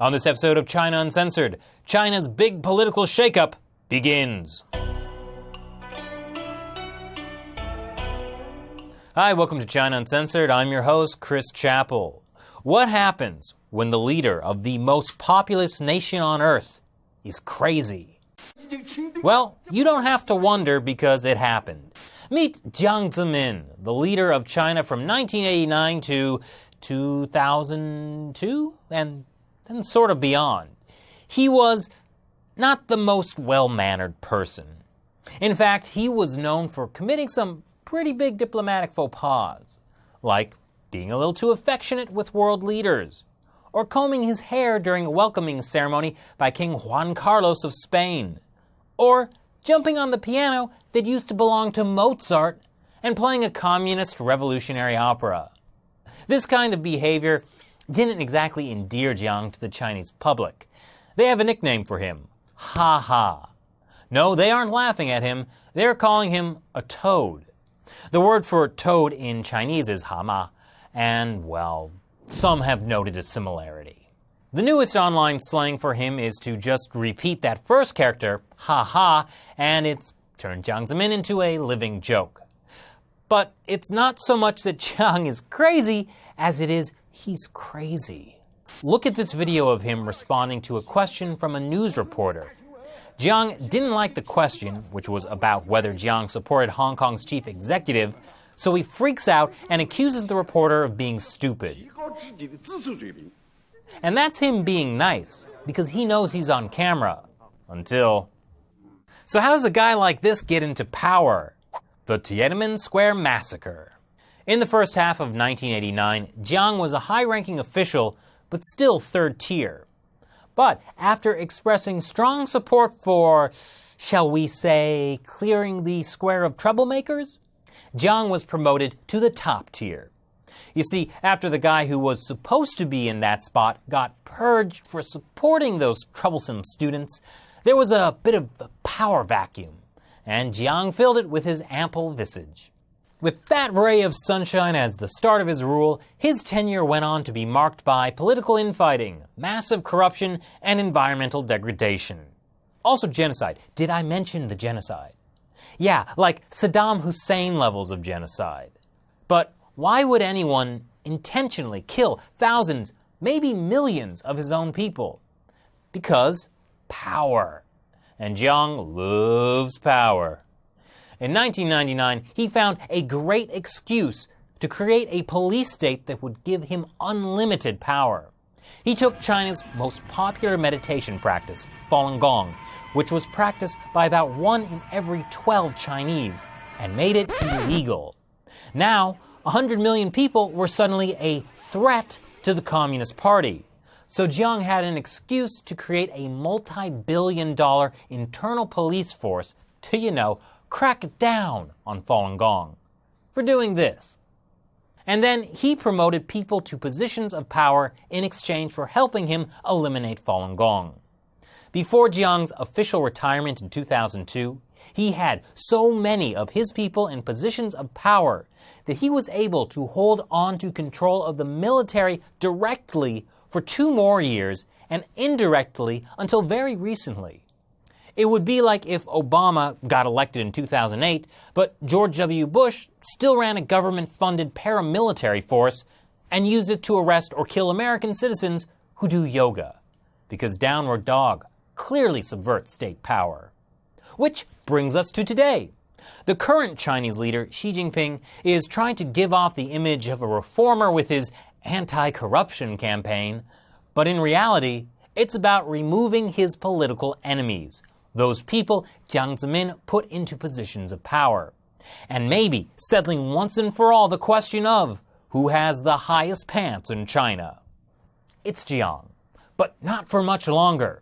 On this episode of China Uncensored, China's big political shakeup begins. Hi, welcome to China Uncensored. I'm your host, Chris Chappell. What happens when the leader of the most populous nation on earth is crazy? Well, you don't have to wonder because it happened. Meet Jiang Zemin, the leader of China from 1989 to 2002 and sort of beyond. He was not the most well-mannered person. In fact, he was known for committing some pretty big diplomatic faux pas, like being a little too affectionate with world leaders, or combing his hair during a welcoming ceremony by King Juan Carlos of Spain, or jumping on the piano that used to belong to Mozart and playing a communist revolutionary opera. This kind of behavior didn't exactly endear Jiang to the Chinese public. They have a nickname for him, Ha Ha. No, they aren't laughing at him, they're calling him a toad. The word for toad in Chinese is hama, and, well, some have noted a similarity. The newest online slang for him is to just repeat that first character, ha ha, and it's turned Jiang Zemin into a living joke. But it's not so much that Jiang is crazy as it is he's crazy. Look at this video of him responding to a question from a news reporter. Jiang didn't like the question, which was about whether Jiang supported Hong Kong's chief executive, so he freaks out and accuses the reporter of being stupid. And that's him being nice, because he knows he's on camera. Until... So how does a guy like this get into power? The Tiananmen Square Massacre. In the first half of 1989, Jiang was a high-ranking official, but still third tier. But after expressing strong support for, shall we say, clearing the square of troublemakers, Jiang was promoted to the top tier. You see, after the guy who was supposed to be in that spot got purged for supporting those troublesome students, there was a bit of a power vacuum, and Jiang filled it with his ample visage. With that ray of sunshine as the start of his rule, his tenure went on to be marked by political infighting, massive corruption, and environmental degradation. Also genocide. Did I mention the genocide? Yeah, like Saddam Hussein levels of genocide. But why would anyone intentionally kill thousands, maybe millions of his own people? Because power. And Jiang loves power. In 1999, he found a great excuse to create a police state that would give him unlimited power. He took China's most popular meditation practice, Falun Gong, which was practiced by about 1 in every 12 Chinese, and made it illegal. Now, 100 million people were suddenly a threat to the Communist Party. So Jiang had an excuse to create a multi-billion-dollar internal police force to, crack down on Falun Gong for doing this. And then he promoted people to positions of power in exchange for helping him eliminate Falun Gong. Before Jiang's official retirement in 2002, he had so many of his people in positions of power that he was able to hold on to control of the military directly for 2 more years and indirectly until very recently. It would be like if Obama got elected in 2008, but George W. Bush still ran a government-funded paramilitary force and used it to arrest or kill American citizens who do yoga, because downward dog clearly subverts state power. Which brings us to today. The current Chinese leader, Xi Jinping, is trying to give off the image of a reformer with his anti-corruption campaign, but in reality, it's about removing his political enemies, those people Jiang Zemin put into positions of power, and maybe settling once and for all the question of who has the highest pants in China. It's Jiang, but not for much longer.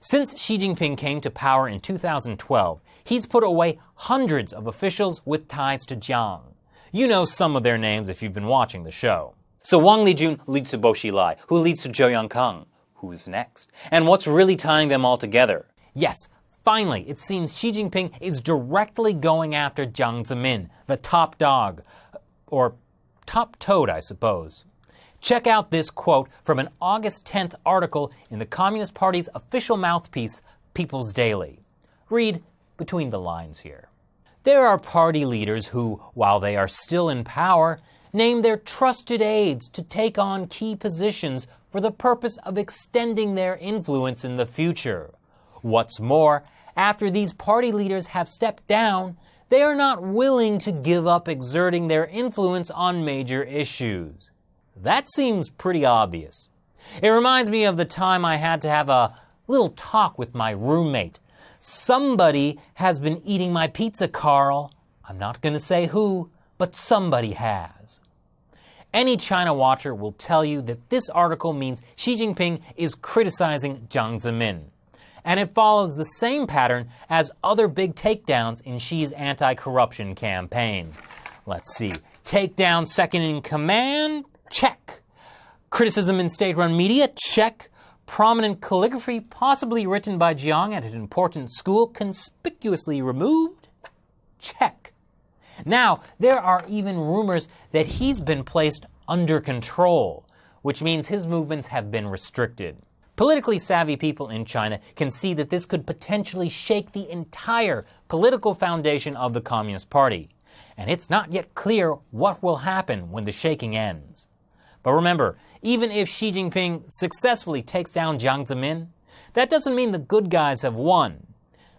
Since Xi Jinping came to power in 2012, he's put away hundreds of officials with ties to Jiang. You know some of their names if you've been watching the show. So Wang Lijun leads to Bo Xilai, who leads to Zhou Yongkang. Who's next? And what's really tying them all together? Yes, finally, it seems Xi Jinping is directly going after Jiang Zemin, the top dog, or top toad, I suppose. Check out this quote from an August 10th article in the Communist Party's official mouthpiece, People's Daily. Read between the lines here. There are party leaders who, while they are still in power, name their trusted aides to take on key positions for the purpose of extending their influence in the future. What's more, after these party leaders have stepped down, they are not willing to give up exerting their influence on major issues. That seems pretty obvious. It reminds me of the time I had to have a little talk with my roommate. Somebody has been eating my pizza, Carl. I'm not going to say who, but somebody has. Any China watcher will tell you that this article means Xi Jinping is criticizing Jiang Zemin. And it follows the same pattern as other big takedowns in Xi's anti-corruption campaign. Let's see. Takedown second in command? Check. Criticism in state-run media? Check. Prominent calligraphy possibly written by Jiang at an important school conspicuously removed? Check. Now, there are even rumors that he's been placed under control, which means his movements have been restricted. Politically savvy people in China can see that this could potentially shake the entire political foundation of the Communist Party. And it's not yet clear what will happen when the shaking ends. But remember, even if Xi Jinping successfully takes down Jiang Zemin, that doesn't mean the good guys have won.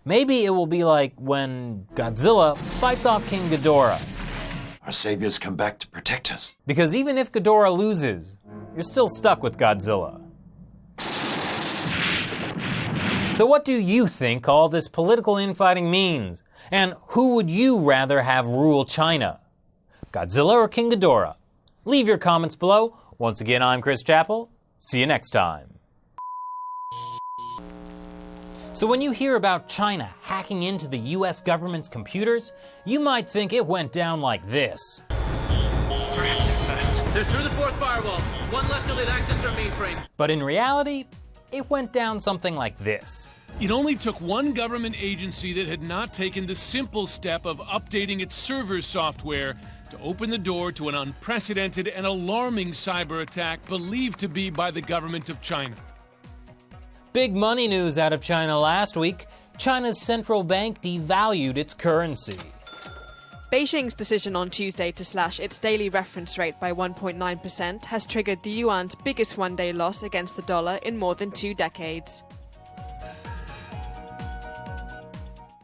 Maybe it will be like when Godzilla fights off King Ghidorah. Our saviors come back to protect us. Because even if Ghidorah loses, you're still stuck with Godzilla. So what do you think all this political infighting means? And who would you rather have rule China? Godzilla or King Ghidorah? Leave your comments below. Once again, I'm Chris Chappell. See you next time. So when you hear about China hacking into the US government's computers, you might think it went down like this. They're through the fourth firewall. One left delayed access to our mainframe. But in reality, it went down something like this. It only took one government agency that had not taken the simple step of updating its server software to open the door to an unprecedented and alarming cyber attack believed to be by the government of China. Big money news out of China last week. China's central bank devalued its currency. Beijing's decision on Tuesday to slash its daily reference rate by 1.9% has triggered the yuan's biggest one-day loss against the dollar in more than 2 decades.